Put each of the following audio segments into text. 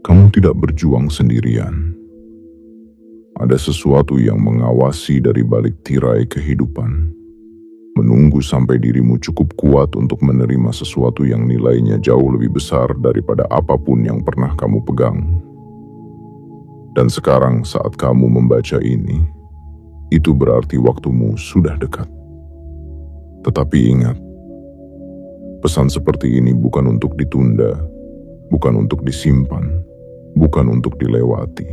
Kamu tidak berjuang sendirian. Ada sesuatu yang mengawasi dari balik tirai kehidupan, menunggu sampai dirimu cukup kuat untuk menerima sesuatu yang nilainya jauh lebih besar daripada apapun yang pernah kamu pegang. Dan sekarang saat kamu membaca ini, itu berarti waktumu sudah dekat. Tetapi ingat, pesan seperti ini bukan untuk ditunda, bukan untuk disimpan, bukan untuk dilewati.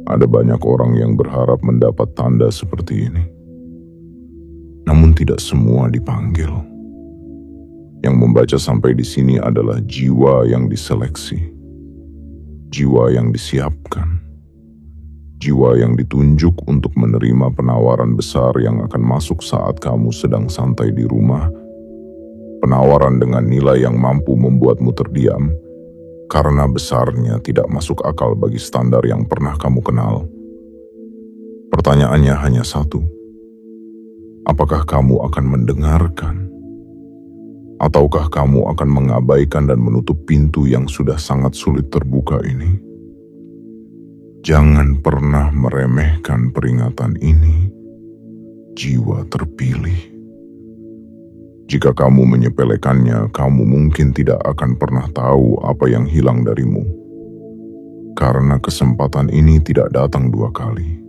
Ada banyak orang yang berharap mendapat tanda seperti ini. Namun tidak semua dipanggil. Yang membaca sampai di sini adalah jiwa yang diseleksi. Jiwa yang disiapkan. Jiwa yang ditunjuk untuk menerima penawaran besar yang akan masuk saat kamu sedang santai di rumah. Penawaran dengan nilai yang mampu membuatmu terdiam, karena besarnya tidak masuk akal bagi standar yang pernah kamu kenal. Pertanyaannya hanya satu. Apakah kamu akan mendengarkan? Ataukah kamu akan mengabaikan dan menutup pintu yang sudah sangat sulit terbuka ini? Jangan pernah meremehkan peringatan ini, jiwa terpilih. Jika kamu menyepelekannya, kamu mungkin tidak akan pernah tahu apa yang hilang darimu. Karena kesempatan ini tidak datang dua kali.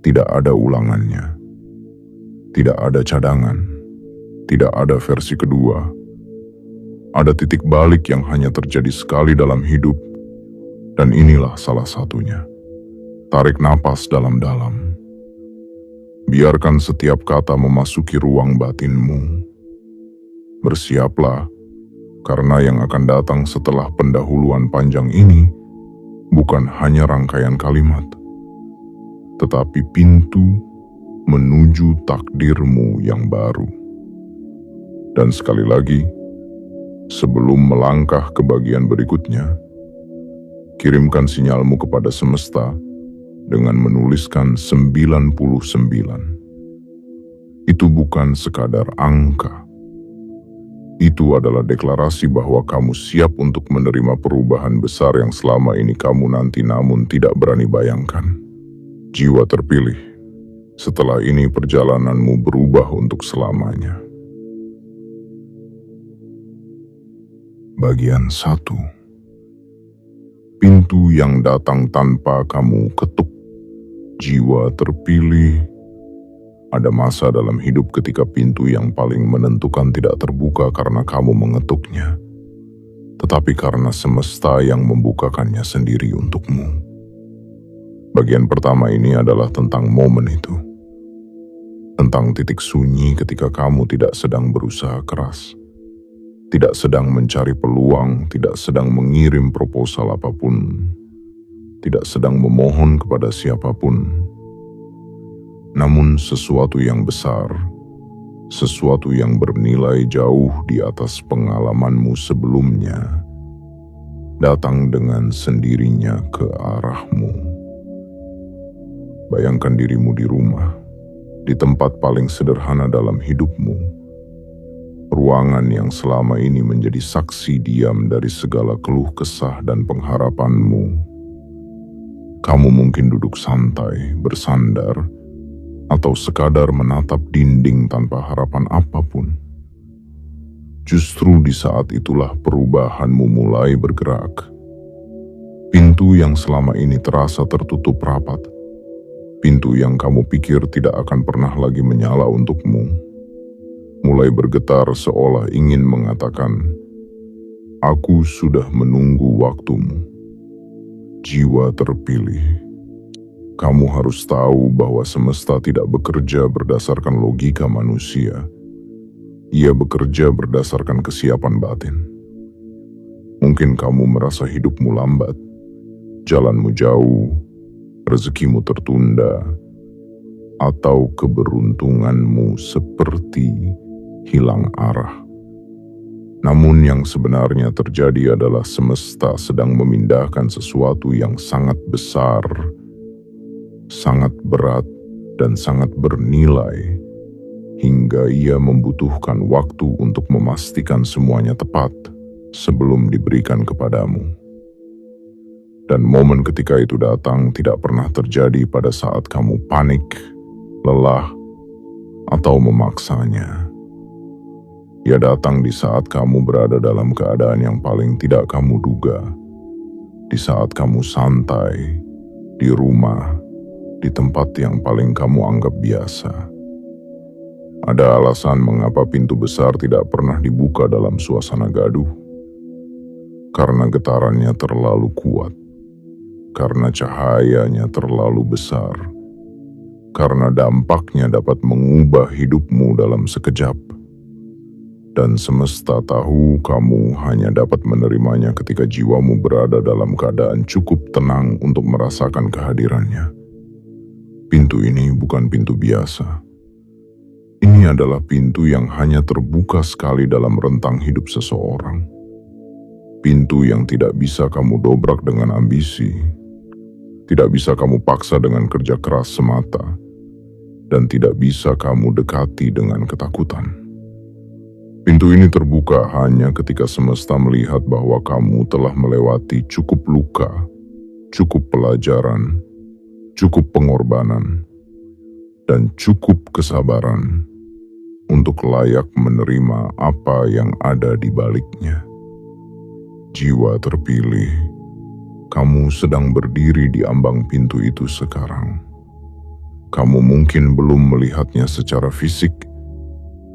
Tidak ada ulangannya. Tidak ada cadangan. Tidak ada versi kedua. Ada titik balik yang hanya terjadi sekali dalam hidup. Dan inilah salah satunya. Tarik napas dalam-dalam. Biarkan setiap kata memasuki ruang batinmu. Bersiaplah, karena yang akan datang setelah pendahuluan panjang ini bukan hanya rangkaian kalimat, tetapi pintu menuju takdirmu yang baru. Dan sekali lagi, sebelum melangkah ke bagian berikutnya, kirimkan sinyalmu kepada semesta dengan menuliskan 99. Itu bukan sekadar angka. Itu adalah deklarasi bahwa kamu siap untuk menerima perubahan besar yang selama ini kamu nanti namun tidak berani bayangkan. Jiwa terpilih, setelah ini perjalananmu berubah untuk selamanya. Bagian 1. Pintu yang datang tanpa kamu ketuk. Jiwa terpilih. Ada masa dalam hidup ketika pintu yang paling menentukan tidak terbuka karena kamu mengetuknya, tetapi karena semesta yang membukakannya sendiri untukmu. Bagian pertama ini adalah tentang momen itu. Tentang titik sunyi ketika kamu tidak sedang berusaha keras. Tidak sedang mencari peluang, tidak sedang mengirim proposal apapun, tidak sedang memohon kepada siapapun. Namun sesuatu yang besar, sesuatu yang bernilai jauh di atas pengalamanmu sebelumnya, datang dengan sendirinya ke arahmu. Bayangkan dirimu di rumah, di tempat paling sederhana dalam hidupmu. Ruangan yang selama ini menjadi saksi diam dari segala keluh kesah dan pengharapanmu. Kamu mungkin duduk santai, bersandar, atau sekadar menatap dinding tanpa harapan apapun. Justru di saat itulah perubahanmu mulai bergerak. Pintu yang selama ini terasa tertutup rapat. Pintu yang kamu pikir tidak akan pernah lagi menyala untukmu. Mulai bergetar seolah ingin mengatakan, "Aku sudah menunggu waktumu." Jiwa terpilih. Kamu harus tahu bahwa semesta tidak bekerja berdasarkan logika manusia. Ia bekerja berdasarkan kesiapan batin. Mungkin kamu merasa hidupmu lambat, jalanmu jauh, rezekimu tertunda, atau keberuntunganmu seperti hilang arah. Namun yang sebenarnya terjadi adalah semesta sedang memindahkan sesuatu yang sangat besar, sangat berat, dan sangat bernilai, hingga ia membutuhkan waktu untuk memastikan semuanya tepat sebelum diberikan kepadamu. Dan momen ketika itu datang tidak pernah terjadi pada saat kamu panik, lelah, atau memaksanya. Ia datang di saat kamu berada dalam keadaan yang paling tidak kamu duga. Di saat kamu santai, di rumah, di tempat yang paling kamu anggap biasa. Ada alasan mengapa pintu besar tidak pernah dibuka dalam suasana gaduh. Karena getarannya terlalu kuat. Karena cahayanya terlalu besar. Karena dampaknya dapat mengubah hidupmu dalam sekejap. Dan semesta tahu kamu hanya dapat menerimanya ketika jiwamu berada dalam keadaan cukup tenang untuk merasakan kehadirannya. Pintu ini bukan pintu biasa. Ini adalah pintu yang hanya terbuka sekali dalam rentang hidup seseorang. Pintu yang tidak bisa kamu dobrak dengan ambisi, tidak bisa kamu paksa dengan kerja keras semata, dan tidak bisa kamu dekati dengan ketakutan. Pintu ini terbuka hanya ketika semesta melihat bahwa kamu telah melewati cukup luka, cukup pelajaran, cukup pengorbanan, dan cukup kesabaran untuk layak menerima apa yang ada di baliknya. Jiwa terpilih, kamu sedang berdiri di ambang pintu itu sekarang. Kamu mungkin belum melihatnya secara fisik,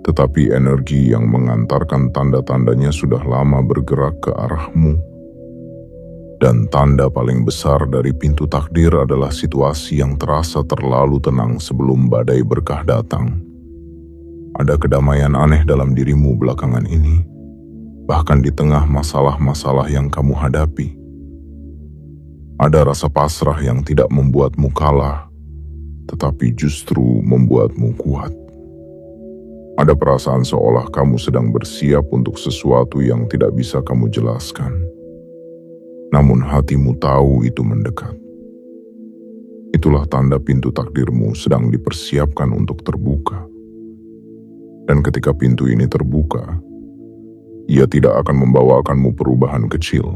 tetapi energi yang mengantarkan tanda-tandanya sudah lama bergerak ke arahmu. Dan tanda paling besar dari pintu takdir adalah situasi yang terasa terlalu tenang sebelum badai berkah datang. Ada kedamaian aneh dalam dirimu belakangan ini, bahkan di tengah masalah-masalah yang kamu hadapi. Ada rasa pasrah yang tidak membuatmu kalah, tetapi justru membuatmu kuat. Ada perasaan seolah kamu sedang bersiap untuk sesuatu yang tidak bisa kamu jelaskan. Namun hatimu tahu itu mendekat. Itulah tanda pintu takdirmu sedang dipersiapkan untuk terbuka. Dan ketika pintu ini terbuka, ia tidak akan membawakanmu perubahan kecil.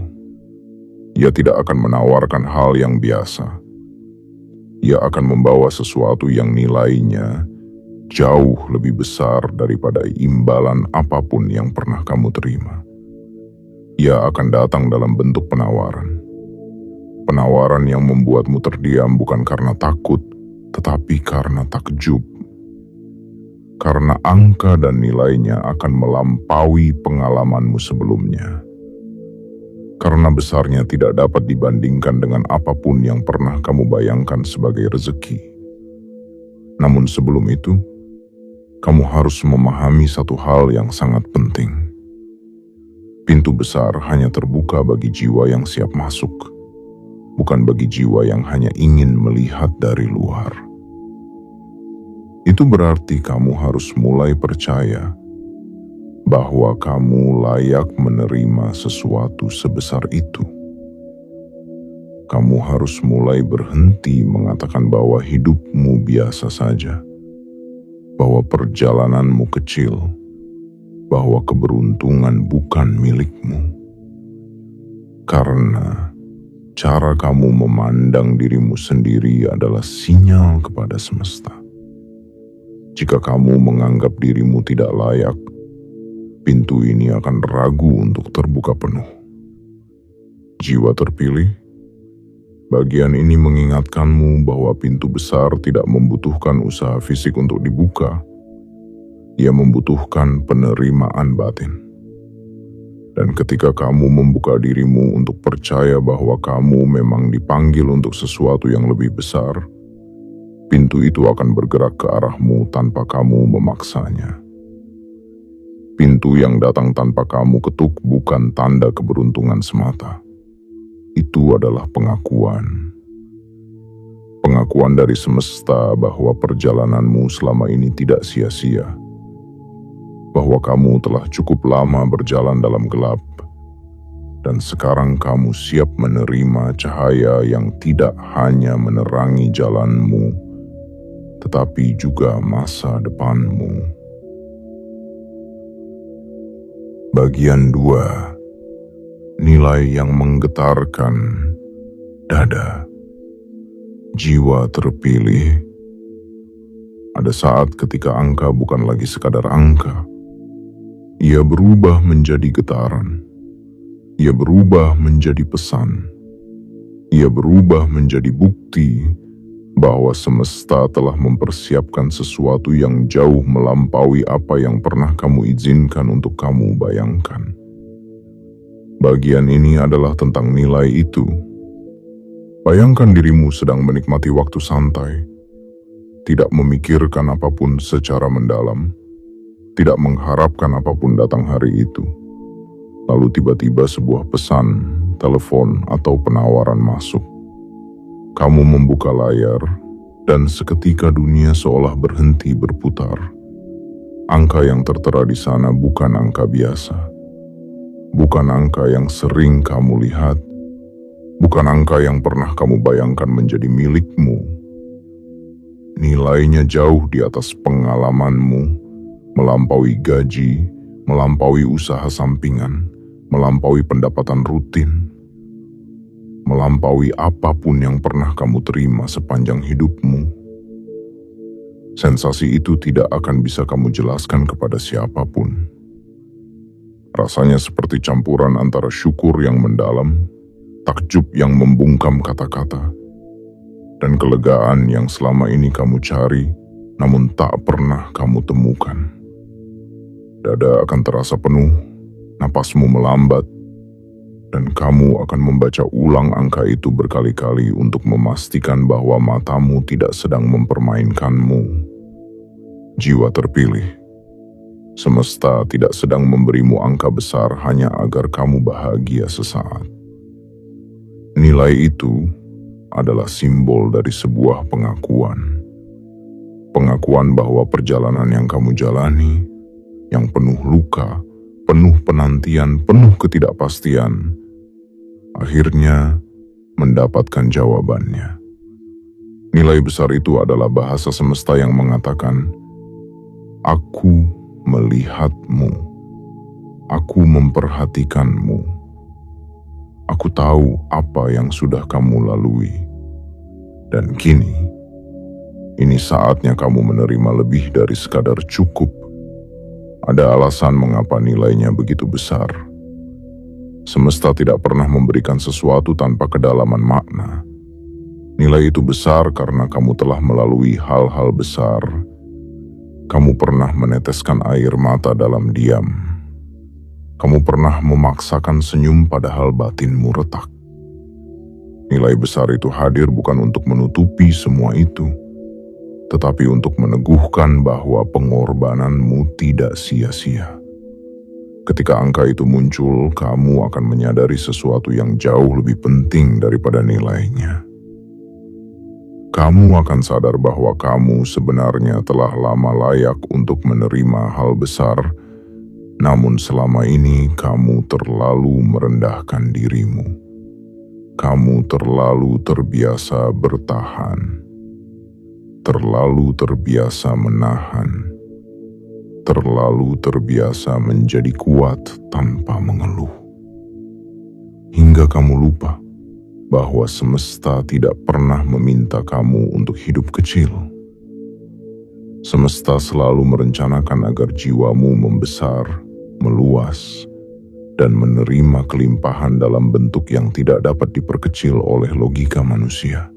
Ia tidak akan menawarkan hal yang biasa. Ia akan membawa sesuatu yang nilainya jauh lebih besar daripada imbalan apapun yang pernah kamu terima. Ia akan datang dalam bentuk penawaran. Penawaran yang membuatmu terdiam bukan karena takut, tetapi karena takjub. Karena angka dan nilainya akan melampaui pengalamanmu sebelumnya. Karena besarnya tidak dapat dibandingkan dengan apapun yang pernah kamu bayangkan sebagai rezeki. Namun sebelum itu, kamu harus memahami satu hal yang sangat penting. Pintu besar hanya terbuka bagi jiwa yang siap masuk, bukan bagi jiwa yang hanya ingin melihat dari luar. Itu berarti kamu harus mulai percaya bahwa kamu layak menerima sesuatu sebesar itu. Kamu harus mulai berhenti mengatakan bahwa hidupmu biasa saja, bahwa perjalananmu kecil, bahwa keberuntungan bukan milikmu. Karena cara kamu memandang dirimu sendiri adalah sinyal kepada semesta. Jika kamu menganggap dirimu tidak layak, pintu ini akan ragu untuk terbuka penuh. Jiwa terpilih, bagian ini mengingatkanmu bahwa pintu besar tidak membutuhkan usaha fisik untuk dibuka. Ia membutuhkan penerimaan batin. Dan ketika kamu membuka dirimu untuk percaya bahwa kamu memang dipanggil untuk sesuatu yang lebih besar, pintu itu akan bergerak ke arahmu tanpa kamu memaksanya. Pintu yang datang tanpa kamu ketuk bukan tanda keberuntungan semata. Itu adalah pengakuan. Pengakuan dari semesta bahwa perjalananmu selama ini tidak sia-sia. Bahwa kamu telah cukup lama berjalan dalam gelap. Dan sekarang kamu siap menerima cahaya yang tidak hanya menerangi jalanmu, tetapi juga masa depanmu. Bagian 2. Nilai yang menggetarkan Dada, jiwa terpilih. Ada saat ketika angka bukan lagi sekadar angka. Ia berubah menjadi getaran. Ia berubah menjadi pesan. Ia berubah menjadi bukti bahwa semesta telah mempersiapkan sesuatu yang jauh melampaui apa yang pernah kamu izinkan untuk kamu bayangkan. Bagian ini adalah tentang nilai itu. Bayangkan dirimu sedang menikmati waktu santai, tidak memikirkan apapun secara mendalam, tidak mengharapkan apapun datang hari itu. Lalu tiba-tiba sebuah pesan, telepon, atau penawaran masuk. Kamu membuka layar, dan seketika dunia seolah berhenti berputar. Angka yang tertera di sana bukan angka biasa. Bukan angka yang sering kamu lihat. Bukan angka yang pernah kamu bayangkan menjadi milikmu. Nilainya jauh di atas pengalamanmu, melampaui gaji, melampaui usaha sampingan, melampaui pendapatan rutin, melampaui apapun yang pernah kamu terima sepanjang hidupmu. Sensasi itu tidak akan bisa kamu jelaskan kepada siapapun. Rasanya seperti campuran antara syukur yang mendalam, takjub yang membungkam kata-kata, dan kelegaan yang selama ini kamu cari, namun tak pernah kamu temukan. Dada akan terasa penuh, napasmu melambat, dan kamu akan membaca ulang angka itu berkali-kali untuk memastikan bahwa matamu tidak sedang mempermainkanmu. Jiwa terpilih, semesta tidak sedang memberimu angka besar hanya agar kamu bahagia sesaat. Nilai itu adalah simbol dari sebuah pengakuan. Pengakuan bahwa perjalanan yang kamu jalani, yang penuh luka, penuh penantian, penuh ketidakpastian, akhirnya mendapatkan jawabannya. Nilai besar itu adalah bahasa semesta yang mengatakan, "Aku melihatmu, aku memperhatikanmu. Aku tahu apa yang sudah kamu lalui. Dan kini, ini saatnya kamu menerima lebih dari sekadar cukup. Ada alasan mengapa nilainya begitu besar. Semesta tidak pernah memberikan sesuatu tanpa kedalaman makna. Nilai itu besar karena kamu telah melalui hal-hal besar. Kamu pernah meneteskan air mata dalam diam. Kamu pernah memaksakan senyum padahal batinmu retak. Nilai besar itu hadir bukan untuk menutupi semua itu, tetapi untuk meneguhkan bahwa pengorbananmu tidak sia-sia. Ketika angka itu muncul, kamu akan menyadari sesuatu yang jauh lebih penting daripada nilainya. Kamu akan sadar bahwa kamu sebenarnya telah lama layak untuk menerima hal besar. Namun selama ini kamu terlalu merendahkan dirimu. Kamu terlalu terbiasa bertahan. Terlalu terbiasa menahan. Terlalu terbiasa menjadi kuat tanpa mengeluh. Hingga kamu lupa bahwa semesta tidak pernah meminta kamu untuk hidup kecil. Semesta selalu merencanakan agar jiwamu membesar, meluas, dan menerima kelimpahan dalam bentuk yang tidak dapat diperkecil oleh logika manusia.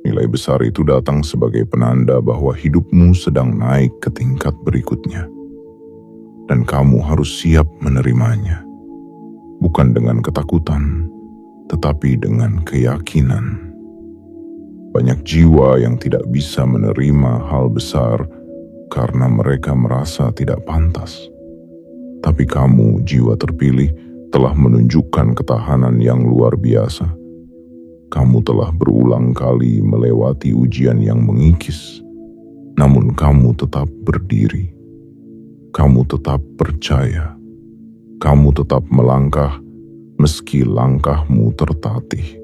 Nilai besar itu datang sebagai penanda bahwa hidupmu sedang naik ke tingkat berikutnya. Dan kamu harus siap menerimanya. Bukan dengan ketakutan, tetapi dengan keyakinan. Banyak jiwa yang tidak bisa menerima hal besar karena mereka merasa tidak pantas. Tapi kamu, jiwa terpilih, telah menunjukkan ketahanan yang luar biasa. Kamu telah berulang kali melewati ujian yang mengikis, namun kamu tetap berdiri. Kamu tetap percaya. Kamu tetap melangkah, meski langkahmu tertatih.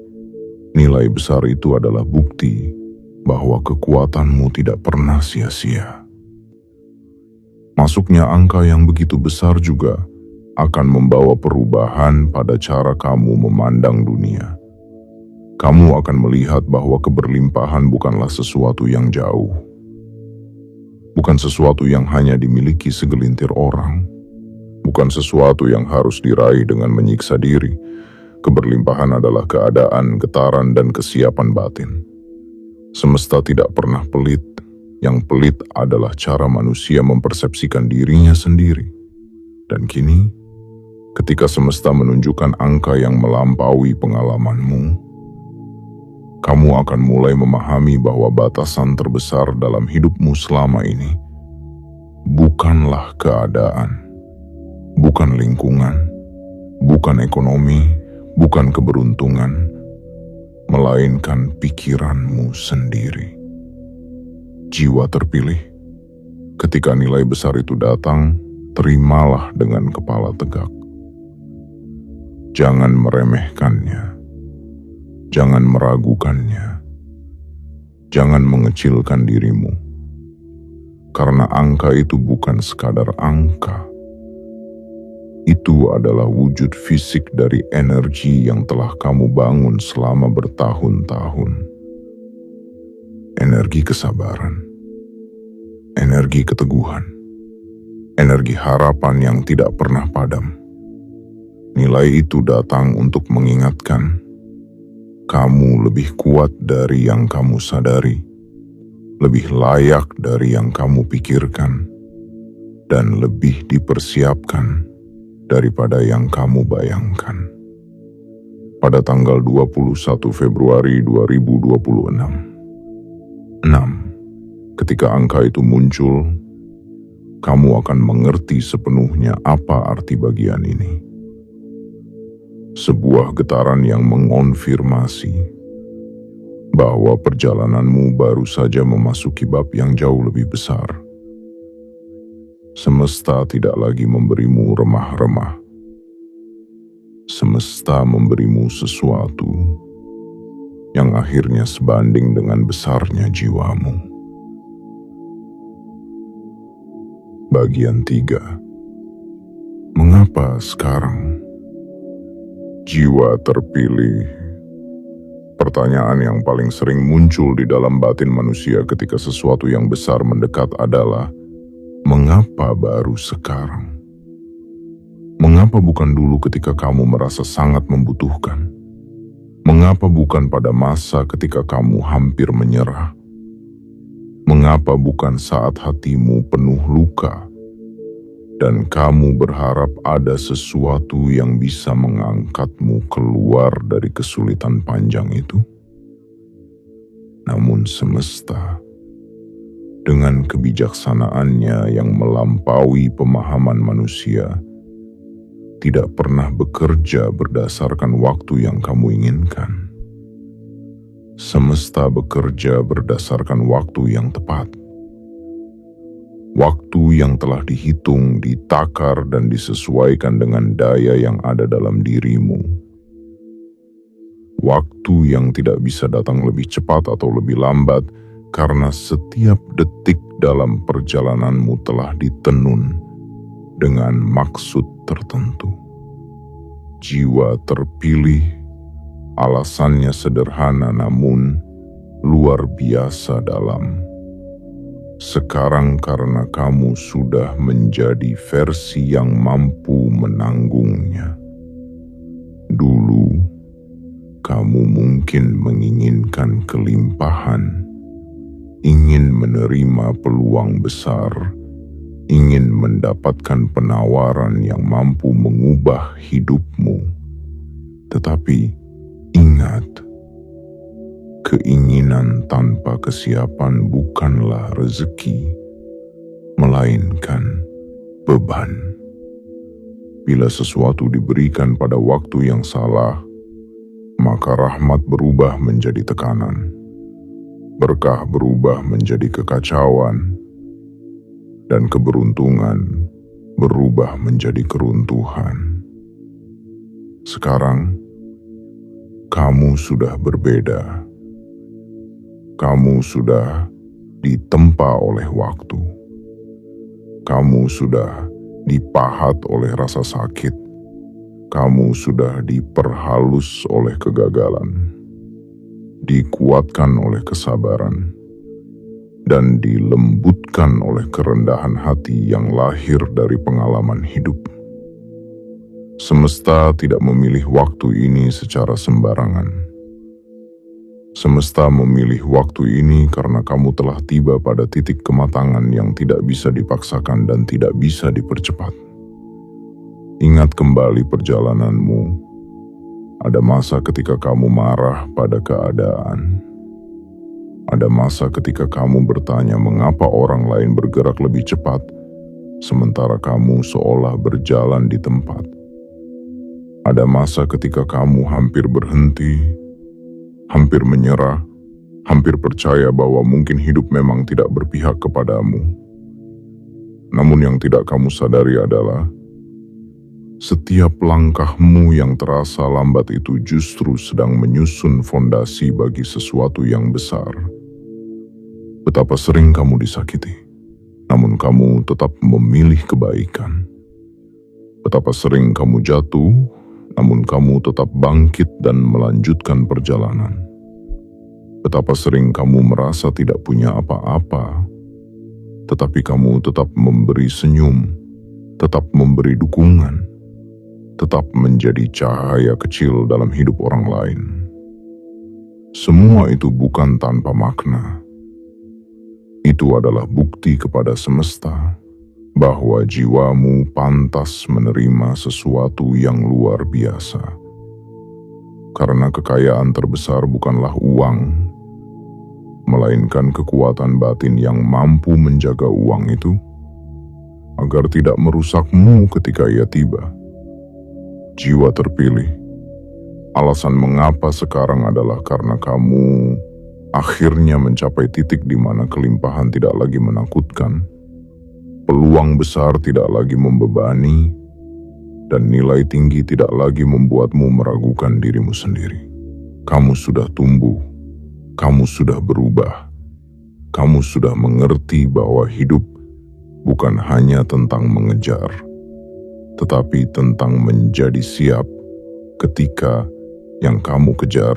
Nilai besar itu adalah bukti bahwa kekuatanmu tidak pernah sia-sia. Masuknya angka yang begitu besar juga akan membawa perubahan pada cara kamu memandang dunia. kamu akan melihat bahwa keberlimpahan bukanlah sesuatu yang jauh. Bukan sesuatu yang hanya dimiliki segelintir orang. Bukan sesuatu yang harus diraih dengan menyiksa diri. Keberlimpahan adalah keadaan, getaran, dan kesiapan batin. Semesta tidak pernah pelit. Yang pelit adalah cara manusia mempersepsikan dirinya sendiri. Dan kini, ketika semesta menunjukkan angka yang melampaui pengalamanmu, kamu akan mulai memahami bahwa batasan terbesar dalam hidupmu selama ini bukanlah keadaan, bukan lingkungan, bukan ekonomi, bukan keberuntungan, melainkan pikiranmu sendiri. Jiwa terpilih, ketika nilai besar itu datang, terimalah dengan kepala tegak. Jangan meremehkannya. Jangan meragukannya. Jangan mengecilkan dirimu. Karena angka itu bukan sekadar angka. Itu adalah wujud fisik dari energi yang telah kamu bangun selama bertahun-tahun. Energi kesabaran. Energi keteguhan. Energi harapan yang tidak pernah padam. Nilai itu datang untuk mengingatkan kamu lebih kuat dari yang kamu sadari, lebih layak dari yang kamu pikirkan, dan lebih dipersiapkan daripada yang kamu bayangkan. Pada tanggal 21 Februari 2026. 6. Ketika angka itu muncul, kamu akan mengerti sepenuhnya apa arti bagian ini. Sebuah getaran yang mengonfirmasi bahwa perjalananmu baru saja memasuki bab yang jauh lebih besar. Semesta tidak lagi memberimu remah-remah. Semesta memberimu sesuatu yang akhirnya sebanding dengan besarnya jiwamu. Bagian 3. Mengapa sekarang? Jiwa terpilih. Pertanyaan yang paling sering muncul di dalam batin manusia ketika sesuatu yang besar mendekat adalah, mengapa baru sekarang? Mengapa bukan dulu ketika kamu merasa sangat membutuhkan? Mengapa bukan pada masa ketika kamu hampir menyerah? Mengapa bukan saat hatimu penuh luka dan kamu berharap ada sesuatu yang bisa mengangkatmu keluar dari kesulitan panjang itu? Namun semesta, dengan kebijaksanaannya yang melampaui pemahaman manusia, tidak pernah bekerja berdasarkan waktu yang kamu inginkan. Semesta bekerja berdasarkan waktu yang tepat. Waktu yang telah dihitung, ditakar, dan disesuaikan dengan daya yang ada dalam dirimu. Waktu yang tidak bisa datang lebih cepat atau lebih lambat, karena setiap detik dalam perjalananmu telah ditenun dengan maksud tertentu. Jiwa terpilih, alasannya sederhana namun luar biasa dalam. Sekarang karena kamu sudah menjadi versi yang mampu menanggungnya. Dulu, kamu mungkin menginginkan kelimpahan, ingin menerima peluang besar, ingin mendapatkan penawaran yang mampu mengubah hidupmu. Tetapi ingat, keinginan tanpa kesiapan bukanlah rezeki, melainkan beban. Bila sesuatu diberikan pada waktu yang salah, maka rahmat berubah menjadi tekanan, berkah berubah menjadi kekacauan, dan keberuntungan berubah menjadi keruntuhan. Sekarang, kamu sudah berbeda. Kamu sudah ditempa oleh waktu. Kamu sudah dipahat oleh rasa sakit. Kamu sudah diperhalus oleh kegagalan. dikuatkan oleh kesabaran, dan dilembutkan oleh kerendahan hati yang lahir dari pengalaman hidup. Semesta tidak memilih waktu ini secara sembarangan. Semesta memilih waktu ini karena kamu telah tiba pada titik kematangan yang tidak bisa dipaksakan dan tidak bisa dipercepat. Ingat kembali perjalananmu. Ada masa ketika kamu marah pada keadaan. Ada masa ketika kamu bertanya mengapa orang lain bergerak lebih cepat, sementara kamu seolah berjalan di tempat. Ada masa ketika kamu hampir berhenti, hampir menyerah, hampir percaya bahwa mungkin hidup memang tidak berpihak kepadamu. Namun yang tidak kamu sadari adalah, setiap langkahmu yang terasa lambat itu justru sedang menyusun fondasi bagi sesuatu yang besar. Betapa sering kamu disakiti, namun kamu tetap memilih kebaikan. Betapa sering kamu jatuh, namun kamu tetap bangkit dan melanjutkan perjalanan. Betapa sering kamu merasa tidak punya apa-apa, tetapi kamu tetap memberi senyum, tetap memberi dukungan, tetap menjadi cahaya kecil dalam hidup orang lain. Semua itu bukan tanpa makna. Itu adalah bukti kepada semesta bahwa jiwamu pantas menerima sesuatu yang luar biasa. Karena kekayaan terbesar bukanlah uang, melainkan kekuatan batin yang mampu menjaga uang itu agar tidak merusakmu ketika ia tiba. Jiwa terpilih. Alasan mengapa sekarang adalah karena kamu akhirnya mencapai titik di mana kelimpahan tidak lagi menakutkan, peluang besar tidak lagi membebani, dan nilai tinggi tidak lagi membuatmu meragukan dirimu sendiri. Kamu sudah tumbuh, kamu sudah berubah, kamu sudah mengerti bahwa hidup bukan hanya tentang mengejar, tetapi tentang menjadi siap ketika yang kamu kejar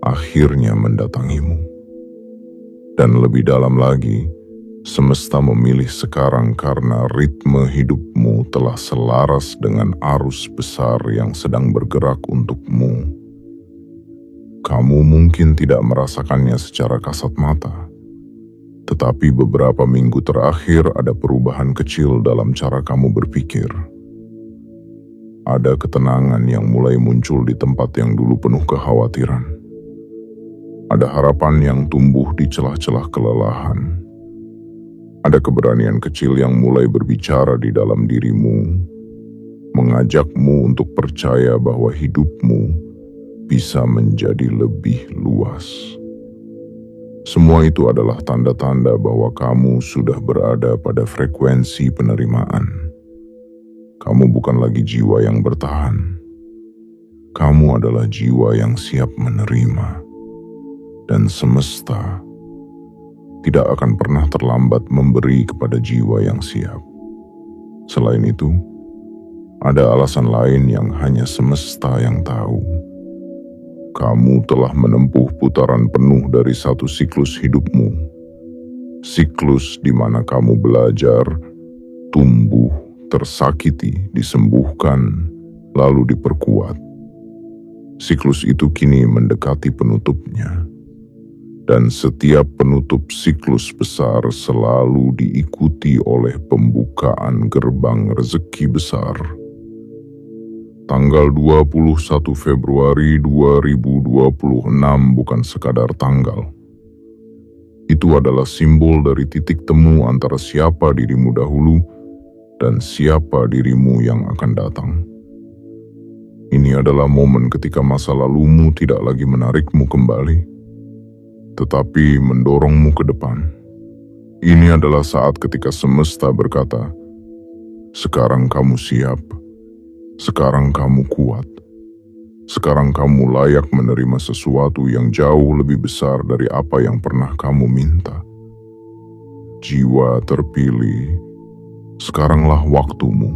akhirnya mendatangimu. Dan lebih dalam lagi, semesta memilih sekarang karena ritme hidupmu telah selaras dengan arus besar yang sedang bergerak untukmu. Kamu mungkin tidak merasakannya secara kasat mata, tetapi beberapa minggu terakhir ada perubahan kecil dalam cara kamu berpikir. Ada ketenangan yang mulai muncul di tempat yang dulu penuh kekhawatiran. Ada harapan yang tumbuh di celah-celah kelelahan. Ada keberanian kecil yang mulai berbicara di dalam dirimu, mengajakmu untuk percaya bahwa hidupmu bisa menjadi lebih luas. Semua itu adalah tanda-tanda bahwa kamu sudah berada pada frekuensi penerimaan. Kamu bukan lagi jiwa yang bertahan. Kamu adalah jiwa yang siap menerima. Dan semesta tidak akan pernah terlambat memberi kepada jiwa yang siap. Selain itu, ada alasan lain yang hanya semesta yang tahu. Kamu telah menempuh putaran penuh dari satu siklus hidupmu. Siklus di mana kamu belajar, tumbuh, tersakiti, disembuhkan, lalu diperkuat. Siklus itu kini mendekati penutupnya. Dan setiap penutup siklus besar selalu diikuti oleh pembukaan gerbang rezeki besar. Tanggal 21 Februari 2026 bukan sekadar tanggal. Itu adalah simbol dari titik temu antara siapa dirimu dahulu dan siapa dirimu yang akan datang. Ini adalah momen ketika masa lalumu tidak lagi menarikmu kembali, tetapi mendorongmu ke depan. Ini adalah saat ketika semesta berkata, sekarang kamu siap, sekarang kamu kuat, sekarang kamu layak menerima sesuatu yang jauh lebih besar dari apa yang pernah kamu minta. Jiwa terpilih, sekaranglah waktumu,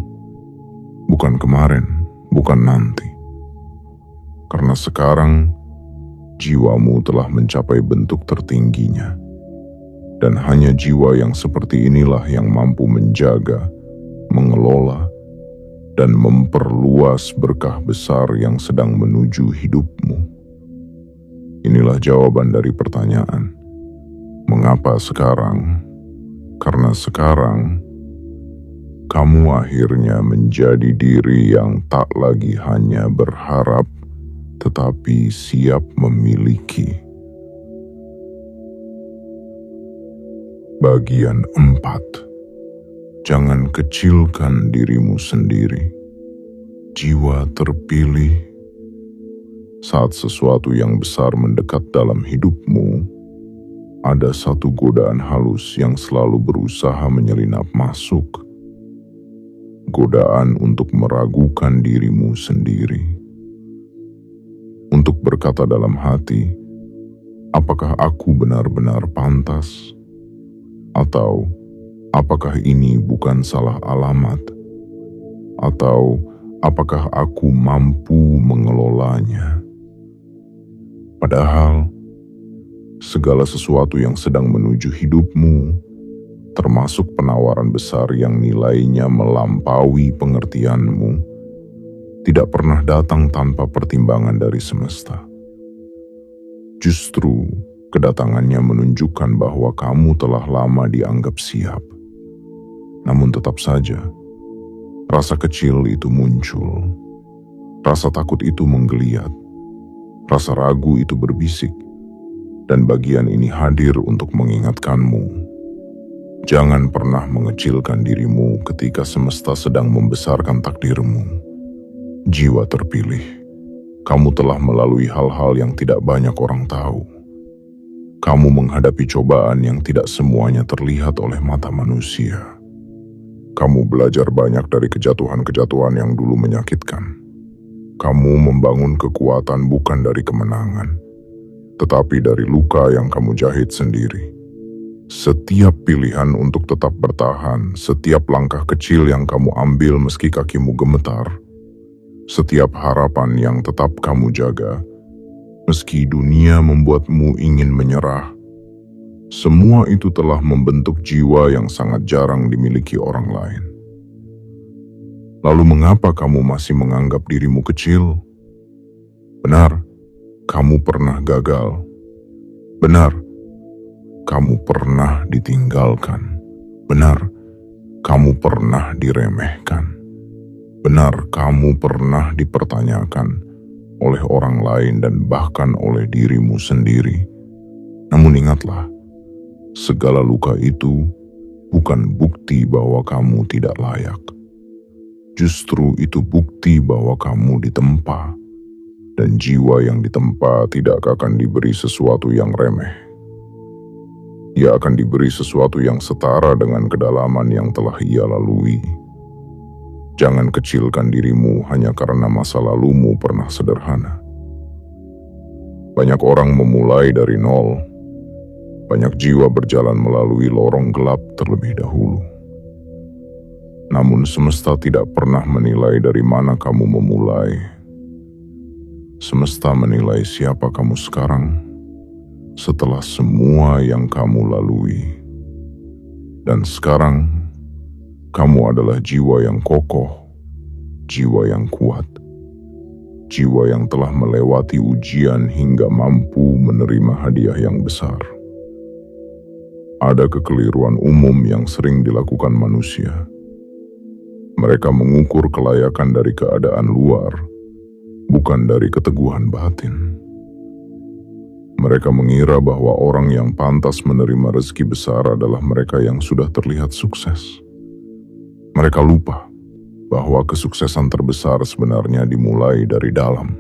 bukan kemarin, bukan nanti. Karena sekarang jiwamu telah mencapai bentuk tertingginya. Dan hanya jiwa yang seperti inilah yang mampu menjaga, mengelola, dan memperluas berkah besar yang sedang menuju hidupmu. Inilah jawaban dari pertanyaan, mengapa sekarang? Karena sekarang, kamu akhirnya menjadi diri yang tak lagi hanya berharap, tetapi siap memiliki. Bagian 4. Jangan kecilkan dirimu sendiri. Jiwa terpilih. Saat sesuatu yang besar mendekat dalam hidupmu, ada satu godaan halus yang selalu berusaha menyelinap masuk. Godaan untuk meragukan dirimu sendiri. Untuk berkata dalam hati, apakah aku benar-benar pantas? Atau apakah ini bukan salah alamat? Atau apakah aku mampu mengelolanya? Padahal, segala sesuatu yang sedang menuju hidupmu, termasuk penawaran besar yang nilainya melampaui pengertianmu, tidak pernah datang tanpa pertimbangan dari semesta. Justru, kedatangannya menunjukkan bahwa kamu telah lama dianggap siap. Namun tetap saja, rasa kecil itu muncul. Rasa takut itu menggeliat. Rasa ragu itu berbisik. Dan bagian ini hadir untuk mengingatkanmu. Jangan pernah mengecilkan dirimu ketika semesta sedang membesarkan takdirmu. Jiwa terpilih, kamu telah melalui hal-hal yang tidak banyak orang tahu. Kamu menghadapi cobaan yang tidak semuanya terlihat oleh mata manusia. Kamu belajar banyak dari kejatuhan-kejatuhan yang dulu menyakitkan. Kamu membangun kekuatan bukan dari kemenangan, tetapi dari luka yang kamu jahit sendiri. Setiap pilihan untuk tetap bertahan, setiap langkah kecil yang kamu ambil meski kakimu gemetar, setiap harapan yang tetap kamu jaga, meski dunia membuatmu ingin menyerah, semua itu telah membentuk jiwa yang sangat jarang dimiliki orang lain. Lalu mengapa kamu masih menganggap dirimu kecil? Benar, kamu pernah gagal. Benar, kamu pernah ditinggalkan. Benar, kamu pernah diremehkan. Benar, kamu pernah dipertanyakan oleh orang lain dan bahkan oleh dirimu sendiri. Namun ingatlah, segala luka itu bukan bukti bahwa kamu tidak layak. Justru itu bukti bahwa kamu ditempa, dan jiwa yang ditempa tidak akan diberi sesuatu yang remeh. Ia akan diberi sesuatu yang setara dengan kedalaman yang telah ia lalui. Jangan kecilkan dirimu hanya karena masa lalumu pernah sederhana. Banyak orang memulai dari nol. Banyak jiwa berjalan melalui lorong gelap terlebih dahulu. Namun semesta tidak pernah menilai dari mana kamu memulai. Semesta menilai siapa kamu sekarang setelah semua yang kamu lalui. Dan sekarang, kamu adalah jiwa yang kokoh, jiwa yang kuat, jiwa yang telah melewati ujian hingga mampu menerima hadiah yang besar. Ada kekeliruan umum yang sering dilakukan manusia. Mereka mengukur kelayakan dari keadaan luar, bukan dari keteguhan batin. Mereka mengira bahwa orang yang pantas menerima rezeki besar adalah mereka yang sudah terlihat sukses. Mereka lupa bahwa kesuksesan terbesar sebenarnya dimulai dari dalam.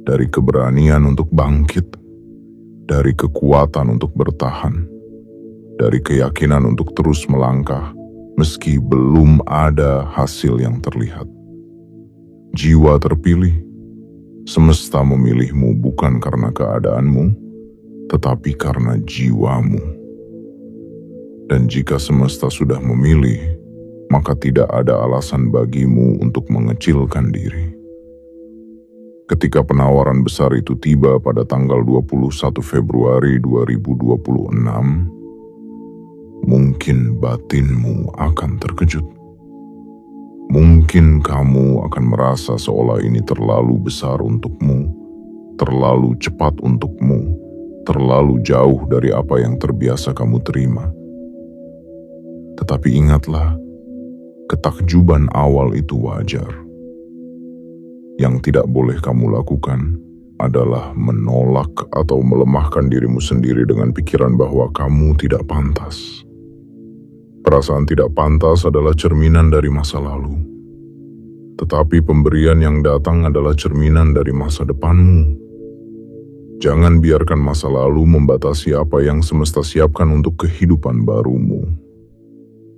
Dari keberanian untuk bangkit, dari kekuatan untuk bertahan, dari keyakinan untuk terus melangkah meski belum ada hasil yang terlihat. Jiwa terpilih, semesta memilihmu bukan karena keadaanmu, tetapi karena jiwamu. Dan jika semesta sudah memilih, maka tidak ada alasan bagimu untuk mengecilkan diri. Ketika penawaran besar itu tiba pada tanggal 21 Februari 2026, mungkin batinmu akan terkejut. Mungkin kamu akan merasa seolah ini terlalu besar untukmu, terlalu cepat untukmu, terlalu jauh dari apa yang terbiasa kamu terima. Tetapi ingatlah, ketakjuban awal itu wajar. Yang tidak boleh kamu lakukan adalah menolak atau melemahkan dirimu sendiri dengan pikiran bahwa kamu tidak pantas. Perasaan tidak pantas adalah cerminan dari masa lalu. Tetapi pemberian yang datang adalah cerminan dari masa depanmu. Jangan biarkan masa lalu membatasi apa yang semesta siapkan untuk kehidupan barumu.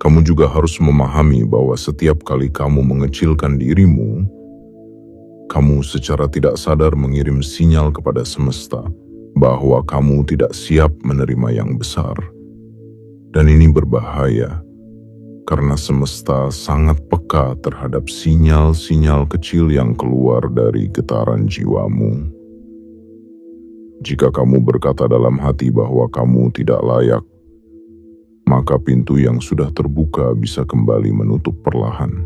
Kamu juga harus memahami bahwa setiap kali kamu mengecilkan dirimu, kamu secara tidak sadar mengirim sinyal kepada semesta bahwa kamu tidak siap menerima yang besar. Dan ini berbahaya, karena semesta sangat peka terhadap sinyal-sinyal kecil yang keluar dari getaran jiwamu. Jika kamu berkata dalam hati bahwa kamu tidak layak, maka pintu yang sudah terbuka bisa kembali menutup perlahan.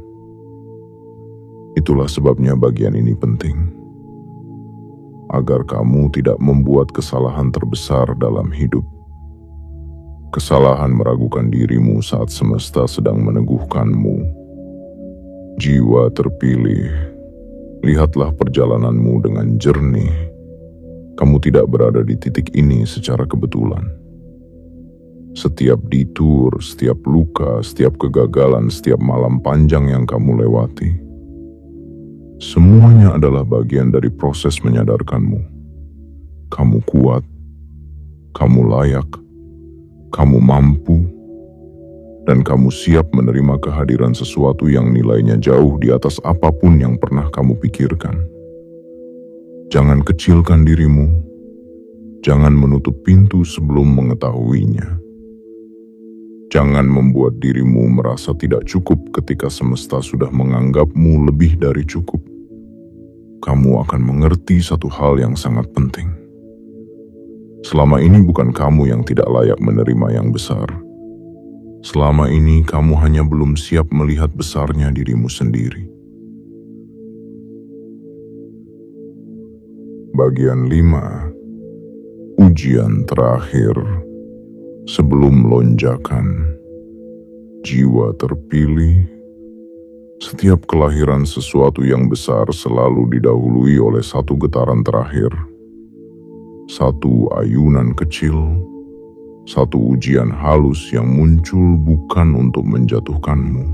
Itulah sebabnya bagian ini penting, agar kamu tidak membuat kesalahan terbesar dalam hidup. Kesalahan meragukan dirimu saat semesta sedang meneguhkanmu. Jiwa terpilih, lihatlah perjalananmu dengan jernih. Kamu tidak berada di titik ini secara kebetulan. Setiap detour, setiap luka, setiap kegagalan, setiap malam panjang yang kamu lewati, semuanya adalah bagian dari proses menyadarkanmu. Kamu kuat, kamu layak, kamu mampu, dan kamu siap menerima kehadiran sesuatu yang nilainya jauh di atas apapun yang pernah kamu pikirkan. Jangan kecilkan dirimu, jangan menutup pintu sebelum mengetahuinya. Jangan membuat dirimu merasa tidak cukup ketika semesta sudah menganggapmu lebih dari cukup. Kamu akan mengerti satu hal yang sangat penting. Selama ini bukan kamu yang tidak layak menerima yang besar. Selama ini kamu hanya belum siap melihat besarnya dirimu sendiri. Bagian 5. Ujian terakhir sebelum lonjakan. Jiwa terpilih. Setiap kelahiran sesuatu yang besar selalu didahului oleh satu getaran terakhir, satu ayunan kecil, satu ujian halus yang muncul bukan untuk menjatuhkanmu,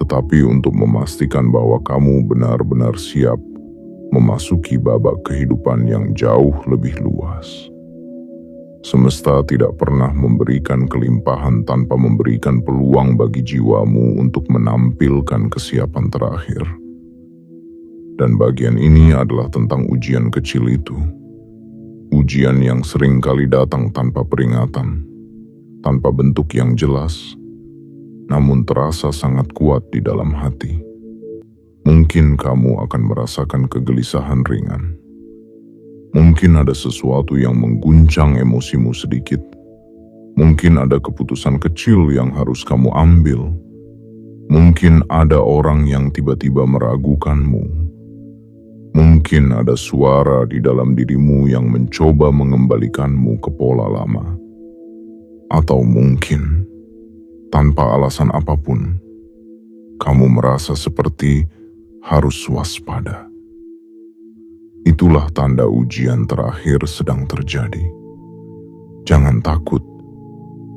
tetapi untuk memastikan bahwa kamu benar-benar siap memasuki babak kehidupan yang jauh lebih luas. Semesta tidak pernah memberikan kelimpahan tanpa memberikan peluang bagi jiwamu untuk menampilkan kesiapan terakhir. Dan bagian ini adalah tentang ujian kecil itu. Ujian yang sering kali datang tanpa peringatan, tanpa bentuk yang jelas, namun terasa sangat kuat di dalam hati. Mungkin kamu akan merasakan kegelisahan ringan. Mungkin ada sesuatu yang mengguncang emosimu sedikit. Mungkin ada keputusan kecil yang harus kamu ambil. Mungkin ada orang yang tiba-tiba meragukanmu. Mungkin ada suara di dalam dirimu yang mencoba mengembalikanmu ke pola lama. Atau mungkin, tanpa alasan apapun, kamu merasa seperti harus waspada. Itulah tanda ujian terakhir sedang terjadi. Jangan takut,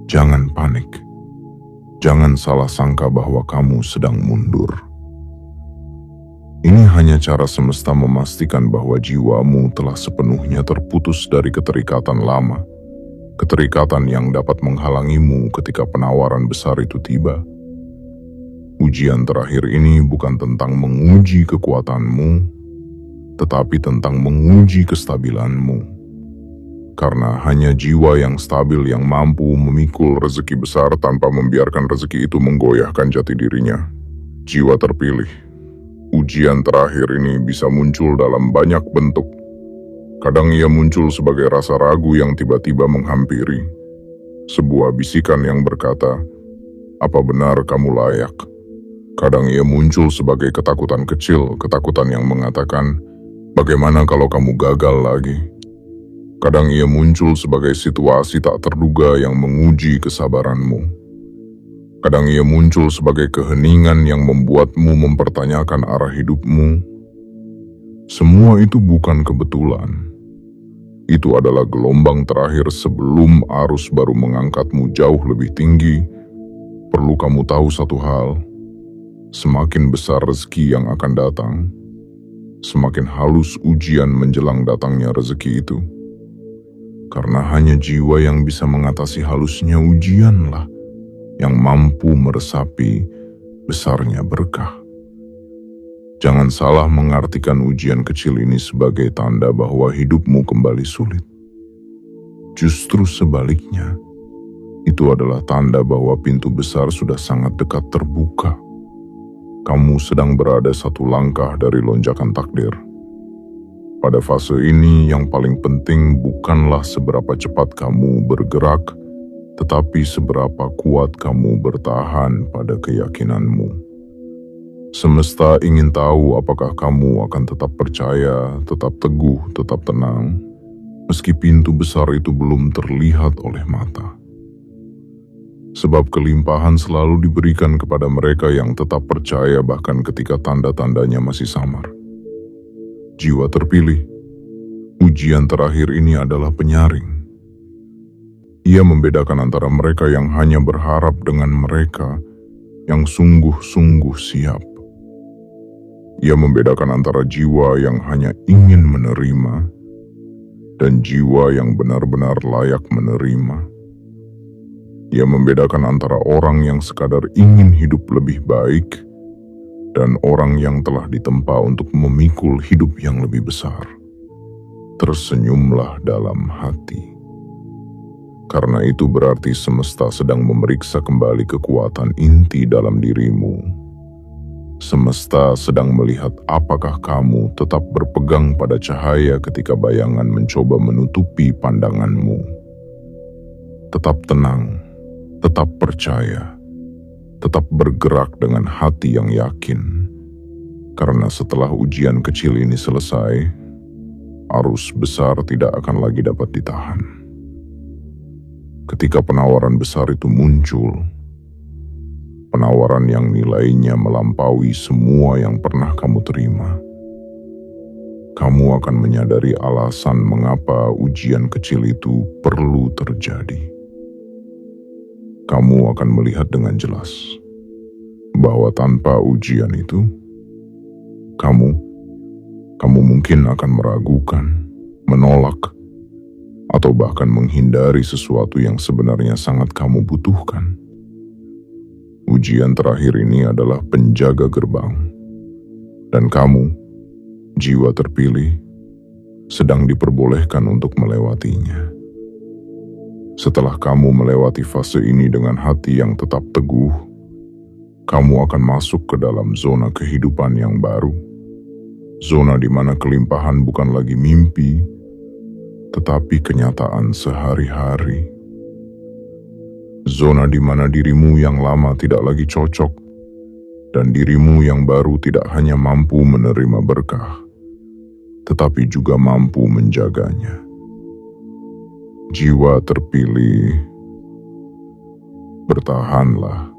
jangan panik, jangan salah sangka bahwa kamu sedang mundur. Ini hanya cara semesta memastikan bahwa jiwamu telah sepenuhnya terputus dari keterikatan lama, keterikatan yang dapat menghalangimu ketika penawaran besar itu tiba. Ujian terakhir ini bukan tentang menguji kekuatanmu, tetapi tentang menguji kestabilanmu. Karena hanya jiwa yang stabil yang mampu memikul rezeki besar tanpa membiarkan rezeki itu menggoyahkan jati dirinya. Jiwa terpilih, Ujian terakhir ini bisa muncul dalam banyak bentuk. Kadang ia muncul sebagai rasa ragu yang tiba-tiba menghampiri. Sebuah bisikan yang berkata, "Apa benar kamu layak?" Kadang ia muncul sebagai ketakutan kecil, ketakutan yang mengatakan, "Bagaimana kalau kamu gagal lagi?" Kadang ia muncul sebagai situasi tak terduga yang menguji kesabaranmu. Kadang ia muncul sebagai keheningan yang membuatmu mempertanyakan arah hidupmu. Semua itu bukan kebetulan. Itu adalah gelombang terakhir sebelum arus baru mengangkatmu jauh lebih tinggi. Perlu kamu tahu satu hal, semakin besar rezeki yang akan datang, semakin halus ujian menjelang datangnya rezeki itu. Karena hanya jiwa yang bisa mengatasi halusnya ujianlah yang mampu meresapi besarnya berkah. Jangan salah mengartikan ujian kecil ini sebagai tanda bahwa hidupmu kembali sulit. Justru sebaliknya, itu adalah tanda bahwa pintu besar sudah sangat dekat terbuka. Kamu sedang berada satu langkah dari lonjakan takdir. Pada fase ini yang paling penting bukanlah seberapa cepat kamu bergerak, tetapi seberapa kuat kamu bertahan pada keyakinanmu. Semesta ingin tahu apakah kamu akan tetap percaya, tetap teguh, tetap tenang, meski pintu besar itu belum terlihat oleh mata. Sebab kelimpahan selalu diberikan kepada mereka yang tetap percaya bahkan ketika tanda-tandanya masih samar. Jiwa terpilih, ujian terakhir ini adalah penyaring. Ia membedakan antara mereka yang hanya berharap dengan mereka yang sungguh-sungguh siap. Ia membedakan antara jiwa yang hanya ingin menerima dan jiwa yang benar-benar layak menerima. Ia membedakan antara orang yang sekadar ingin hidup lebih baik dan orang yang telah ditempa untuk memikul hidup yang lebih besar. Tersenyumlah dalam hati. Karena itu berarti semesta sedang memeriksa kembali kekuatan inti dalam dirimu. Semesta sedang melihat apakah kamu tetap berpegang pada cahaya ketika bayangan mencoba menutupi pandanganmu. Tetap tenang, tetap percaya, tetap bergerak dengan hati yang yakin. Karena setelah ujian kecil ini selesai, arus besar tidak akan lagi dapat ditahan. Ketika penawaran besar itu muncul, penawaran yang nilainya melampaui semua yang pernah kamu terima, kamu akan menyadari alasan mengapa ujian kecil itu perlu terjadi. Kamu akan melihat dengan jelas bahwa tanpa ujian itu, kamu mungkin akan meragukan, menolak, atau bahkan menghindari sesuatu yang sebenarnya sangat kamu butuhkan. Ujian terakhir ini adalah penjaga gerbang, dan kamu, jiwa terpilih, sedang diperbolehkan untuk melewatinya. Setelah kamu melewati fase ini dengan hati yang tetap teguh, kamu akan masuk ke dalam zona kehidupan yang baru. Zona di mana kelimpahan bukan lagi mimpi, tetapi kenyataan sehari-hari. Zona di mana dirimu yang lama tidak lagi cocok, dan dirimu yang baru tidak hanya mampu menerima berkah, tetapi juga mampu menjaganya. Jiwa terpilih, bertahanlah.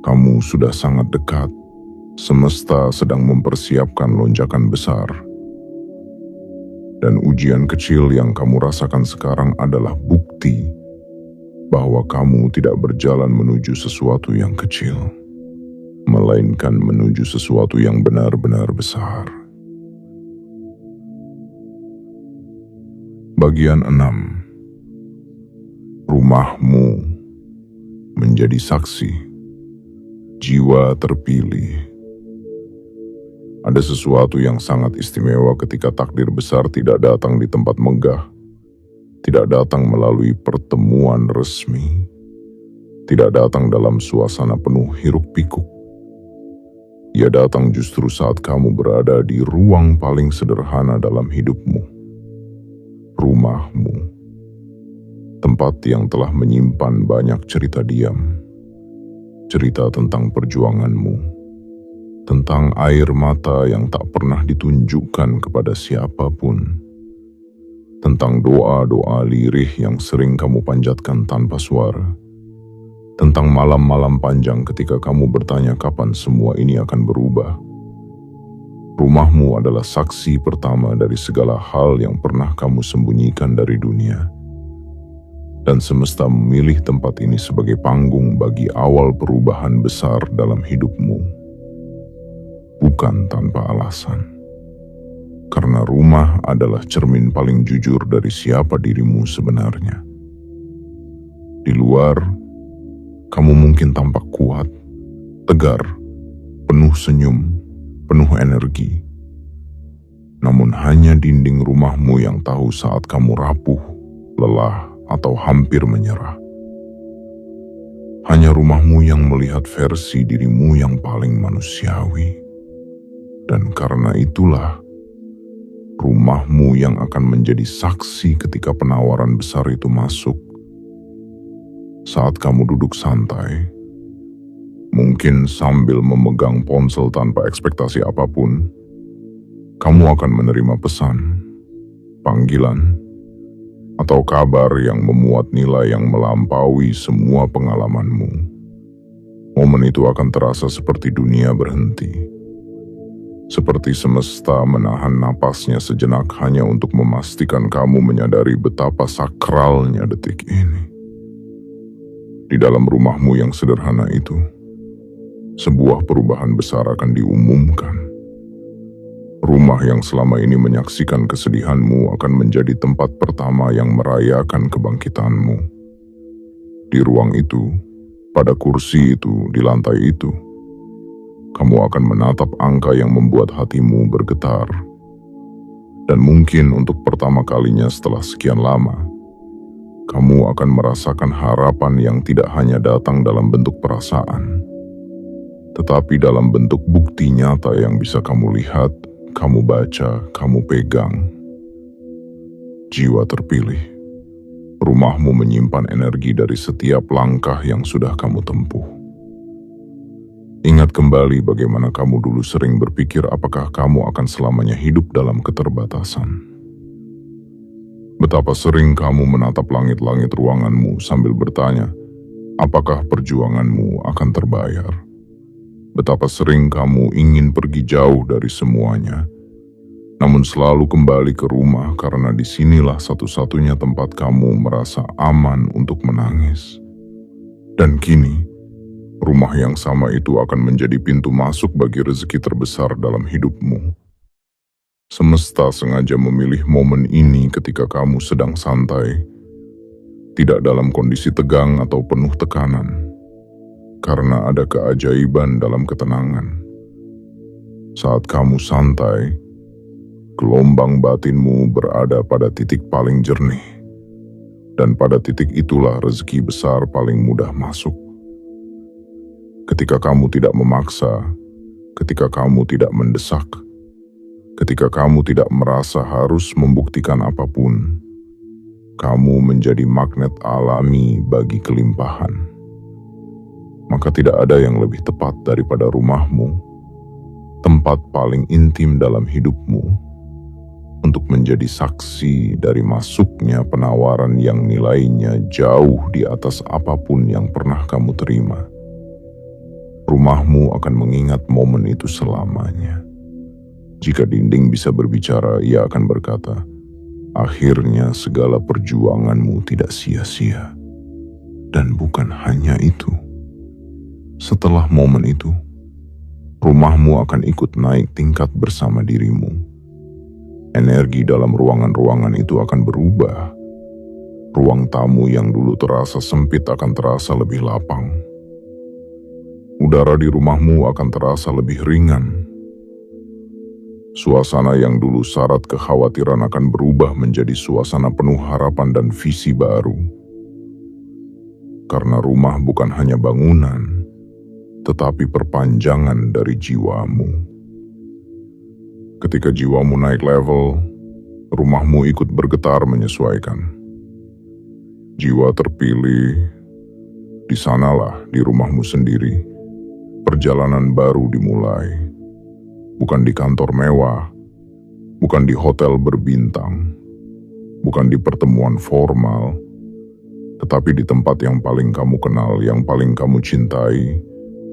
Kamu sudah sangat dekat. Semesta sedang mempersiapkan lonjakan besar. Dan ujian kecil yang kamu rasakan sekarang adalah bukti bahwa kamu tidak berjalan menuju sesuatu yang kecil, melainkan menuju sesuatu yang benar-benar besar. Bagian 6. Rumahmu menjadi saksi. Jiwa terpilih. Ada sesuatu yang sangat istimewa ketika takdir besar tidak datang di tempat megah, tidak datang melalui pertemuan resmi, tidak datang dalam suasana penuh hiruk-pikuk. Ia datang justru saat kamu berada di ruang paling sederhana dalam hidupmu. Rumahmu. Tempat yang telah menyimpan banyak cerita diam. Cerita tentang perjuanganmu. Tentang air mata yang tak pernah ditunjukkan kepada siapapun. Tentang doa-doa lirih yang sering kamu panjatkan tanpa suara. Tentang malam-malam panjang ketika kamu bertanya kapan semua ini akan berubah. Rumahmu adalah saksi pertama dari segala hal yang pernah kamu sembunyikan dari dunia. Dan semesta memilih tempat ini sebagai panggung bagi awal perubahan besar dalam hidupmu. Bukan tanpa alasan. Karena rumah adalah cermin paling jujur dari siapa dirimu sebenarnya. Di luar, kamu mungkin tampak kuat, tegar, penuh senyum, penuh energi. Namun hanya dinding rumahmu yang tahu saat kamu rapuh, lelah, atau hampir menyerah. Hanya rumahmu yang melihat versi dirimu yang paling manusiawi. Dan karena itulah, rumahmu yang akan menjadi saksi ketika penawaran besar itu masuk. Saat kamu duduk santai, mungkin sambil memegang ponsel tanpa ekspektasi apapun, kamu akan menerima pesan, panggilan, atau kabar yang memuat nilai yang melampaui semua pengalamanmu. Momen itu akan terasa seperti dunia berhenti. Seperti semesta menahan napasnya sejenak hanya untuk memastikan kamu menyadari betapa sakralnya detik ini. Di dalam rumahmu yang sederhana itu, sebuah perubahan besar akan diumumkan. Rumah yang selama ini menyaksikan kesedihanmu akan menjadi tempat pertama yang merayakan kebangkitanmu. Di ruang itu, pada kursi itu, di lantai itu, kamu akan menatap angka yang membuat hatimu bergetar. Dan mungkin untuk pertama kalinya setelah sekian lama, kamu akan merasakan harapan yang tidak hanya datang dalam bentuk perasaan, tetapi dalam bentuk bukti nyata yang bisa kamu lihat, kamu baca, kamu pegang. Jiwa terpilih. Rumahmu menyimpan energi dari setiap langkah yang sudah kamu tempuh. Ingat kembali bagaimana kamu dulu sering berpikir apakah kamu akan selamanya hidup dalam keterbatasan. Betapa sering kamu menatap langit-langit ruanganmu sambil bertanya, apakah perjuanganmu akan terbayar? Betapa sering kamu ingin pergi jauh dari semuanya, namun selalu kembali ke rumah karena disinilah satu-satunya tempat kamu merasa aman untuk menangis. Dan kini, rumah yang sama itu akan menjadi pintu masuk bagi rezeki terbesar dalam hidupmu. Semesta sengaja memilih momen ini ketika kamu sedang santai, tidak dalam kondisi tegang atau penuh tekanan, karena ada keajaiban dalam ketenangan. Saat kamu santai, gelombang batinmu berada pada titik paling jernih, dan pada titik itulah rezeki besar paling mudah masuk. Ketika kamu tidak memaksa, ketika kamu tidak mendesak, ketika kamu tidak merasa harus membuktikan apapun, kamu menjadi magnet alami bagi kelimpahan. Maka tidak ada yang lebih tepat daripada rumahmu, tempat paling intim dalam hidupmu, untuk menjadi saksi dari masuknya penawaran yang nilainya jauh di atas apapun yang pernah kamu terima. Rumahmu akan mengingat momen itu selamanya. Jika dinding bisa berbicara, ia akan berkata, akhirnya segala perjuanganmu tidak sia-sia. Dan bukan hanya itu. Setelah momen itu, rumahmu akan ikut naik tingkat bersama dirimu. Energi dalam ruangan-ruangan itu akan berubah. Ruang tamu yang dulu terasa sempit akan terasa lebih lapang. Udara di rumahmu akan terasa lebih ringan. Suasana yang dulu syarat kekhawatiran akan berubah menjadi suasana penuh harapan dan visi baru. Karena rumah bukan hanya bangunan, tetapi perpanjangan dari jiwamu. Ketika jiwamu naik level, rumahmu ikut bergetar menyesuaikan. Jiwa terpilih, di sanalah di rumahmu sendiri, perjalanan baru dimulai. Bukan di kantor mewah, bukan di hotel berbintang, bukan di pertemuan formal, tetapi di tempat yang paling kamu kenal, yang paling kamu cintai,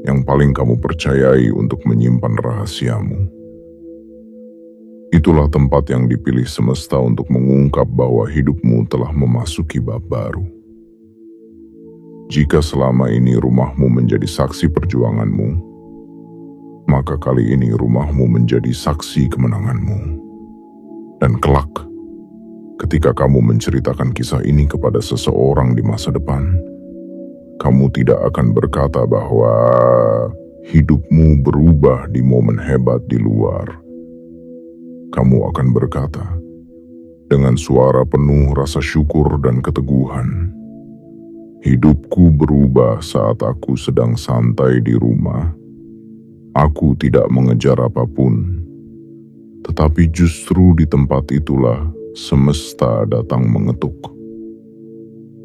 yang paling kamu percayai untuk menyimpan rahasiamu. Itulah tempat yang dipilih semesta untuk mengungkap bahwa hidupmu telah memasuki bab baru. Jika selama ini rumahmu menjadi saksi perjuanganmu, maka kali ini rumahmu menjadi saksi kemenanganmu. Dan kelak, ketika kamu menceritakan kisah ini kepada seseorang di masa depan, kamu tidak akan berkata bahwa hidupmu berubah di momen hebat di luar. Kamu akan berkata, dengan suara penuh rasa syukur dan keteguhan, hidupku berubah saat aku sedang santai di rumah. Aku tidak mengejar apapun, tetapi justru di tempat itulah semesta datang mengetuk.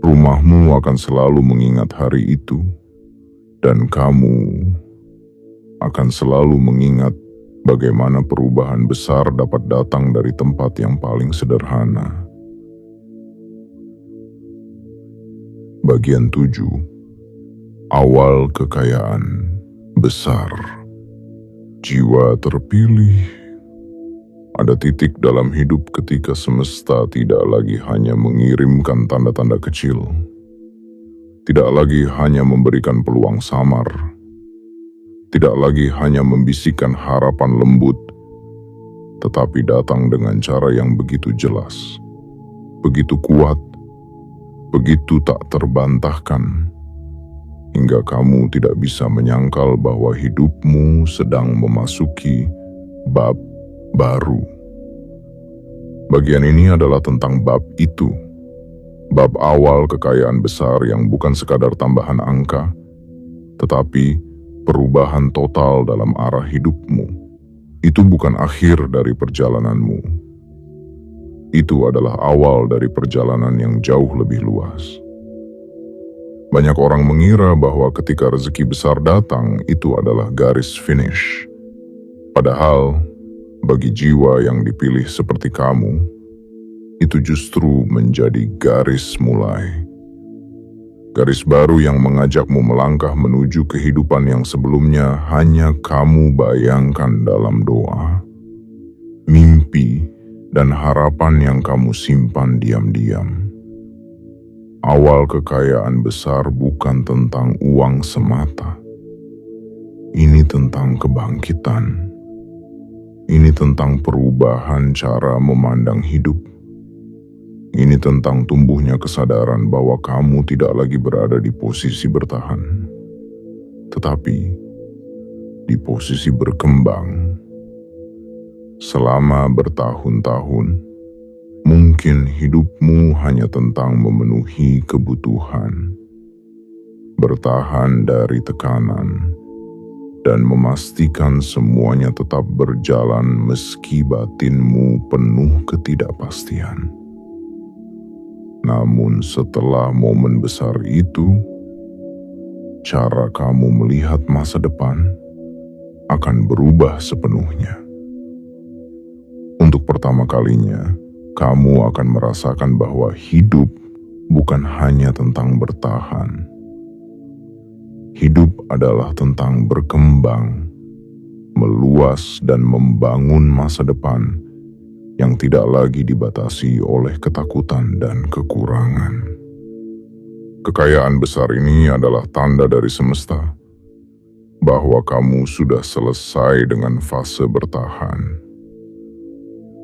Rumahmu akan selalu mengingat hari itu, dan kamu akan selalu mengingat bagaimana perubahan besar dapat datang dari tempat yang paling sederhana. Bagian 7. Awal kekayaan besar. Jiwa terpilih. Ada titik dalam hidup ketika semesta tidak lagi hanya mengirimkan tanda-tanda kecil, tidak lagi hanya memberikan peluang samar, tidak lagi hanya membisikkan harapan lembut, tetapi datang dengan cara yang begitu jelas, begitu kuat, begitu tak terbantahkan, hingga kamu tidak bisa menyangkal bahwa hidupmu sedang memasuki bab baru. Bagian ini adalah tentang bab itu, bab awal kekayaan besar yang bukan sekadar tambahan angka, tetapi perubahan total dalam arah hidupmu. Itu bukan akhir dari perjalananmu. Itu adalah awal dari perjalanan yang jauh lebih luas. Banyak orang mengira bahwa ketika rezeki besar datang, itu adalah garis finish. Padahal, bagi jiwa yang dipilih seperti kamu, itu justru menjadi garis mulai. Garis baru yang mengajakmu melangkah menuju kehidupan yang sebelumnya hanya kamu bayangkan dalam doa, mimpi, dan harapan yang kamu simpan diam-diam. Awal kekayaan besar bukan tentang uang semata. Ini tentang kebangkitan. Ini tentang perubahan cara memandang hidup. Ini tentang tumbuhnya kesadaran bahwa kamu tidak lagi berada di posisi bertahan, tetapi di posisi berkembang. Selama bertahun-tahun, mungkin hidupmu hanya tentang memenuhi kebutuhan, bertahan dari tekanan, dan memastikan semuanya tetap berjalan meski batinmu penuh ketidakpastian. Namun setelah momen besar itu, cara kamu melihat masa depan akan berubah sepenuhnya. Untuk pertama kalinya, kamu akan merasakan bahwa hidup bukan hanya tentang bertahan. Hidup adalah tentang berkembang, meluas dan membangun masa depan yang tidak lagi dibatasi oleh ketakutan dan kekurangan. Kekayaan besar ini adalah tanda dari semesta bahwa kamu sudah selesai dengan fase bertahan.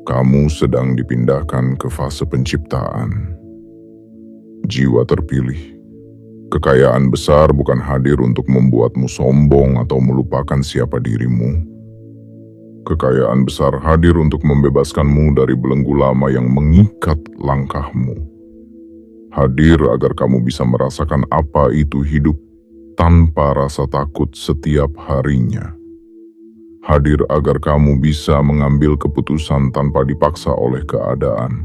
Kamu sedang dipindahkan ke fase penciptaan. Jiwa terpilih. Kekayaan besar bukan hadir untuk membuatmu sombong atau melupakan siapa dirimu. Kekayaan besar hadir untuk membebaskanmu dari belenggu lama yang mengikat langkahmu. Hadir agar kamu bisa merasakan apa itu hidup tanpa rasa takut setiap harinya. Hadir agar kamu bisa mengambil keputusan tanpa dipaksa oleh keadaan.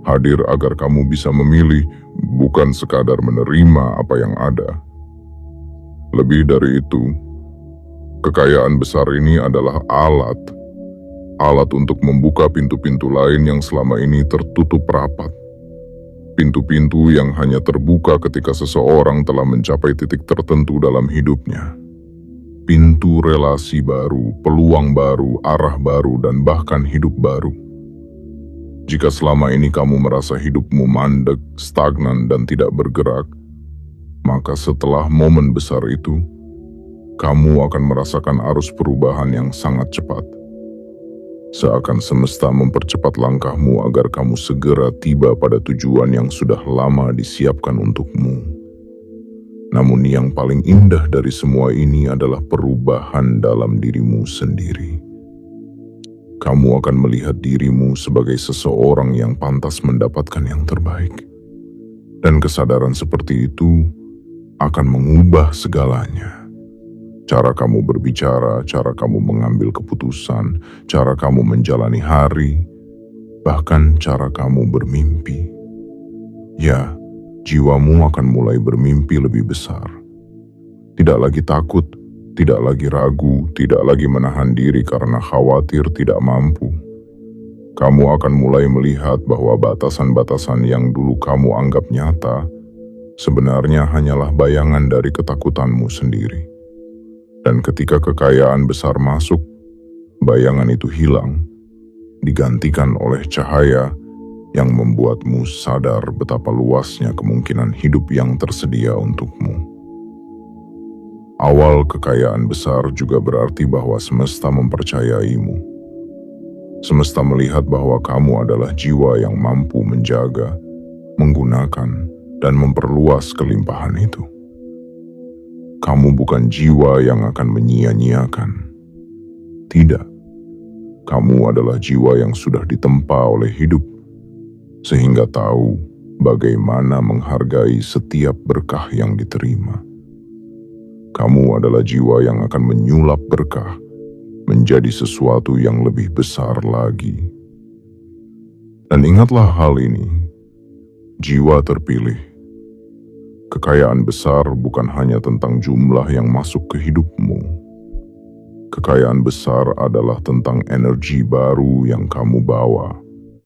Hadir agar kamu bisa memilih, bukan sekadar menerima apa yang ada. Lebih dari itu, kekayaan besar ini adalah alat untuk membuka pintu-pintu lain yang selama ini tertutup rapat. Pintu-pintu yang hanya terbuka ketika seseorang telah mencapai titik tertentu dalam hidupnya. Pintu relasi baru, peluang baru, arah baru, dan bahkan hidup baru. Jika selama ini kamu merasa hidupmu mandek, stagnan, dan tidak bergerak, maka setelah momen besar itu, kamu akan merasakan arus perubahan yang sangat cepat. Seakan semesta mempercepat langkahmu agar kamu segera tiba pada tujuan yang sudah lama disiapkan untukmu. Namun yang paling indah dari semua ini adalah perubahan dalam dirimu sendiri. Kamu akan melihat dirimu sebagai seseorang yang pantas mendapatkan yang terbaik. Dan kesadaran seperti itu akan mengubah segalanya. Cara kamu berbicara, cara kamu mengambil keputusan, cara kamu menjalani hari, bahkan cara kamu bermimpi. Ya, jiwamu akan mulai bermimpi lebih besar. Tidak lagi takut, tidak lagi ragu, tidak lagi menahan diri karena khawatir tidak mampu. Kamu akan mulai melihat bahwa batasan-batasan yang dulu kamu anggap nyata, sebenarnya hanyalah bayangan dari ketakutanmu sendiri. Dan ketika kekayaan besar masuk, bayangan itu hilang, digantikan oleh cahaya yang membuatmu sadar betapa luasnya kemungkinan hidup yang tersedia untukmu. Awal kekayaan besar juga berarti bahwa semesta mempercayaimu. Semesta melihat bahwa kamu adalah jiwa yang mampu menjaga, menggunakan, dan memperluas kelimpahan itu. Kamu bukan jiwa yang akan menyia-nyiakan. Tidak, kamu adalah jiwa yang sudah ditempa oleh hidup, sehingga tahu bagaimana menghargai setiap berkah yang diterima. Kamu adalah jiwa yang akan menyulap berkah menjadi sesuatu yang lebih besar lagi. Dan ingatlah hal ini, jiwa terpilih. Kekayaan besar bukan hanya tentang jumlah yang masuk ke hidupmu. Kekayaan besar adalah tentang energi baru yang kamu bawa.